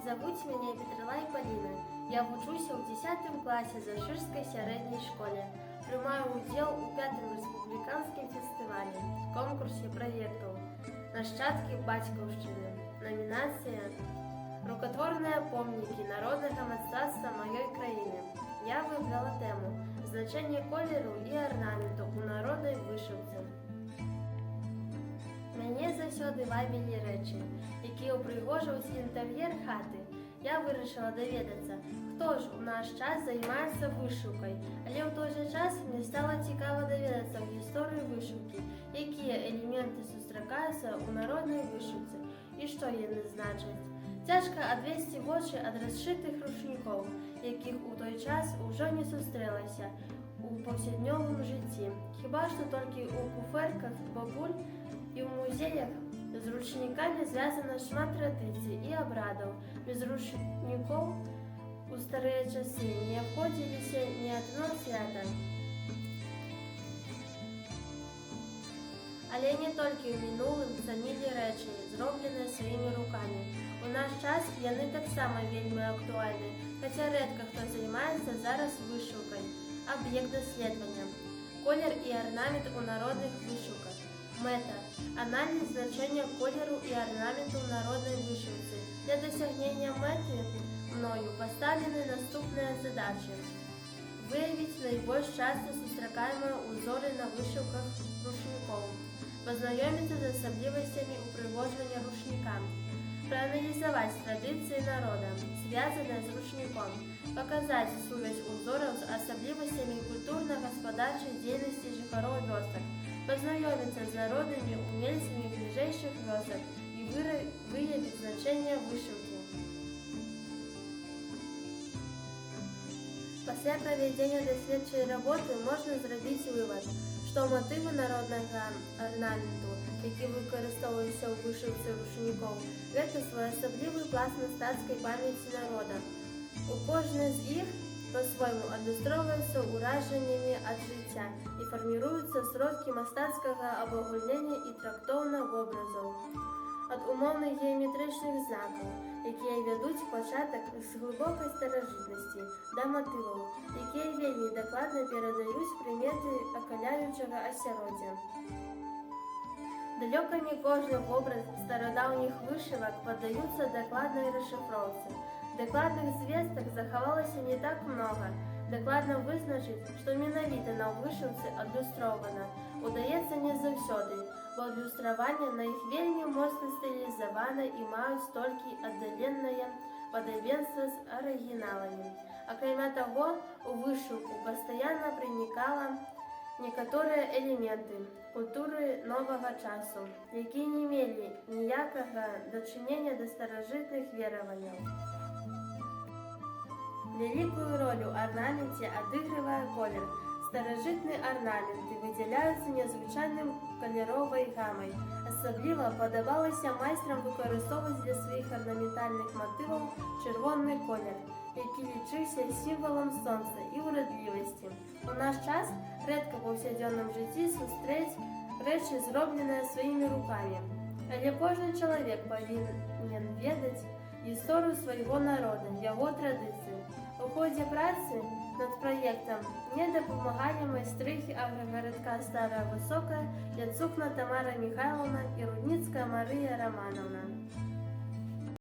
Зовуть мяне Петралай Паліна. Я вучуся ў 10 класе Зашырскай сярэдняй школе. Прымаю ўдзел у 5-м рэспубліканскім фестывалі, конкурсе праектаў «Нашчадкі бацькаўшчыны». Номінацыя «Рукатворныя помнікі народнага мастацтва маёй краіны». Я выбрала тэму «Значэнне колеру і арнаменту ў народнай вышыўцы». Мяне заўсёды вабілі рэчы, якія ўпрыгожваюць інтэр'ер хаты. Я вырашыла даведацца, хто ж у наш час займаецца вышыўкай, але ў той жа час мне стала цікава даведацца ў гісторыі вышыўкі, якія элементы сустракаюцца ў народнай вышыўцы і што яны значаць. Цяжка адвесці вочы ад расшытых ручнікоў, якіх у той час ужо не сустрэлася у паўсяднёвым жыцці. Хіба што толькі ў куфэрках бабуль і ў музеях з ручнікамі звязана шмат традыцый і абрадаў. Без ручнікоў у старыя часы не абходзіліся ні адно свята. Але не толькі ў мінулым цанілі рэчы, зробленыя сваімі рукамі. У наш час яны таксама вельмі актуальны, хаця рэдка хто займаецца зараз вышыўкай. Аб'ект даследавання. Колер і арнамент у народных вышыўках. Мэта – аналіз значення колеру і арнаменту ў народнай вышыўцы. Для дасягнення мэты мною паставлены наступныя задачы. Выявіць найбольш часта сустракаемыя ўзоры на вышыўках ручнікоў. Пазнаёміцца з асаблівасцямі ўпрыгожвання ручніка. Прааналізаваць традыцыі народа, звязаныя з ручніком. Паказаць сувязь узораў з асаблівасцямі культурна-гаспадарчай дзейнасці жыхароў вёсак. Пазнаёміцца з народнымі умельцамі бліжэйшых вёсак і выявіць значэнне вышыўкі. Пасля правядзення даследчай работы можна зрабіць вывад, што матывы народнага арнаменту, які выкарыстоўваюцца ў вышыўцы ручнікоў, гэта своеасаблівы пласт мастацкай памяці народа. У кожнай з іх па-свойму адлюстроўваюцца ўражаннямі ад жыцця і фарміруюцца сродкі мастацкага абагульнення і трактоўных вобразаў. Ад умоўных геаметрычных знакаў, якія вядуць пачатак з глыбокай старажытнасці, да матываў, якія вельмі дакладна перадаюць прыметы акаляючага асяроддзя. Далёка не кожны вобраз старадаўніх вышывак паддаюцца дакладнай расшыфроўцы. Дакладных звестак захавалася не так многа. Дакладна вызначыць, што менавіта на вышыўцы адлюстроўана, удаецца не заўсёды, бо адлюстраванне на іх вельмі моцна стылізавана і маюць толькі аддаленнае падабенства з арыгіналамі. Акрамя таго, у вышыўку пастаянна пранікала некаторыя элементы культуры новага часу, якія не мелі ніякага дачынення да старажытных вераванняў. Вялікую ролю ў арнаменце адыгрывае колер. Старажытныя арнаменты выдзяляюцца незвычайным каляровай гамай. Асабліва падабалася майстрам выкарыстоўваць для сваіх арнаментальных матываў чырвоны колер, які лічыўся сімвалам сонца і ўрадлівасці. У наш час рэдка ў паўсядзённым жыцці сустрэць рэчы, зробленыя сваімі рукамі. Але кожны чалавек павінен ведаць гісторыю свайго народа, яго традыцыі. У ходзе працы над праектам мне дапамагалі майстрыхі аграгарадка Старая Высокая, Яцукна Тамара Михайловна і Рудніцкая Марыя Романовна.